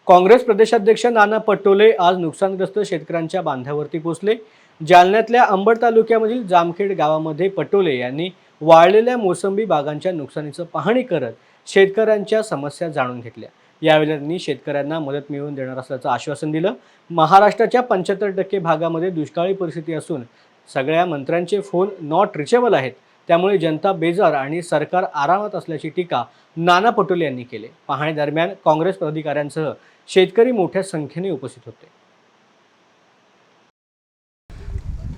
काँग्रेस प्रदेशाध्यक्ष नाना पटोले आज नुकसानग्रस्त शेतकऱ्यांच्या बांधावरती पोहोचले। जालन्यातल्या अंबड तालुक्यामधील जामखेड गावामध्ये पटोले यांनी वाळलेल्या मोसंबी बागांच्या नुकसानीची पाहणी करत शेतकऱ्यांच्या समस्या जाणून घेतल्या। यावेळी त्यांनी शेतकऱ्यांना मदत मिळवून देणार असल्याचं आश्वासन दिलं। महाराष्ट्राच्या 75% भागामध्ये दुष्काळी परिस्थिती असून सगळ्या मंत्र्यांचे फोन नॉट रिचेबल आहेत, त्यामुळे जनता बेजार आणि सरकार आरामात असल्याची टीका नाना पटोले यांनी केली। पाहणी दरम्यान काँग्रेस पदाधिकाऱ्यांसह शेतकरी मोठ्या संख्येने उपस्थित होते।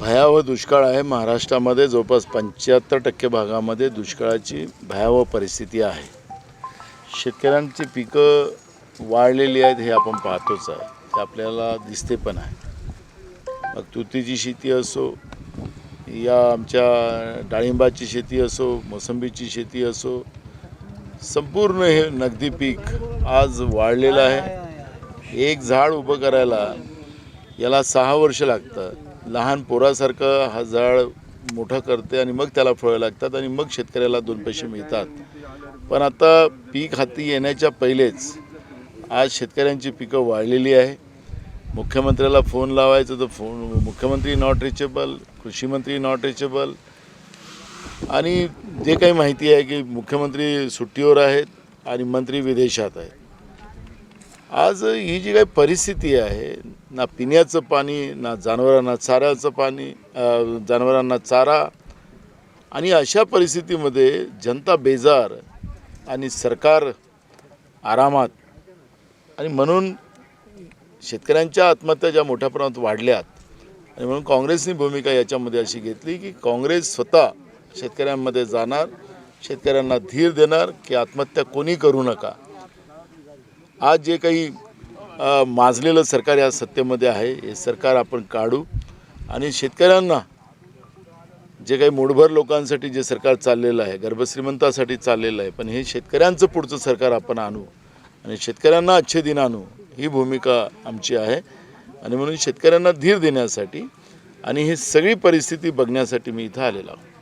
भयावह दुष्काळ आहे। महाराष्ट्रामध्ये जवळपास 75% भागामध्ये दुष्काळाची भयावह परिस्थिती आहे। शेतकऱ्यांची पिकं वाळलेली आहेत हे आपण पाहतोच आहे, ते आपल्याला दिसते पण आहे। मग तुतीची शेती असो या आमच्या डाळिंबाची शेती असो, मोसंबीची शेती असो, संपूर्ण हे नगदी पीक आज वाळलेलं आहे। एक झाड उभं करायला याला 6 वर्ष लागतात। लहान पोरासारखं हा झाड मोठं करते आणि मग त्याला फळं लागतात आणि मग शेतकऱ्याला 2 पैसे मिळतात। पण आता पीक हाती येण्याच्या पहिलेच आज शेतकऱ्यांची पिकं वाळलेली आहे। मुख्यमंत्र्याला फोन लावायचं तर मुख्यमंत्री नॉट रिचेबल, कृषी मंत्री नॉट रिचेबल, आणि जे काही माहिती आहे की मुख्यमंत्री सुट्टीवर आहेत आणि मंत्री विदेशात आहेत। आज ही जी काही परिस्थिती आहे, ना पिण्याचं पाणी, ना जनावरांना चाऱ्याचं पाणी, जनावरांना चारा, आणि अशा परिस्थितीमध्ये जनता बेजार आणि सरकार आरामात, आणि म्हणून शेतकऱ्यांच्या आत्महत्या ज्या मोठ्या प्रमाणात वाढल्यात, आणि म्हणून काँग्रेसनी भूमिका याच्यामध्ये अशी घेतली की काँग्रेस स्वतः शेतकऱ्यांमध्ये जाणार, शेतकऱ्यांना धीर देणार की आत्महत्या कोणी करू नका। आज जे काही माजलेलं सरकार या सत्तेमध्ये आहे, हे सरकार आपण काढू आणि शेतकऱ्यांना जे काही मूठभर लोकांसाठी जे सरकार चाललेलं आहे, गर्भश्रीमंतासाठी चाललेलं आहे, पण हे शेतकऱ्यांचं पुढचं सरकार आपण आणू आणि शेतकऱ्यांना अच्छे दिन आणू, ही भूमिका आमची आहे। आणि म्हणून शेतकऱ्यांना धीर देण्यासाठी आणि ही सगळी परिस्थिती बघण्यासाठी मी इथं आलेलो आहे।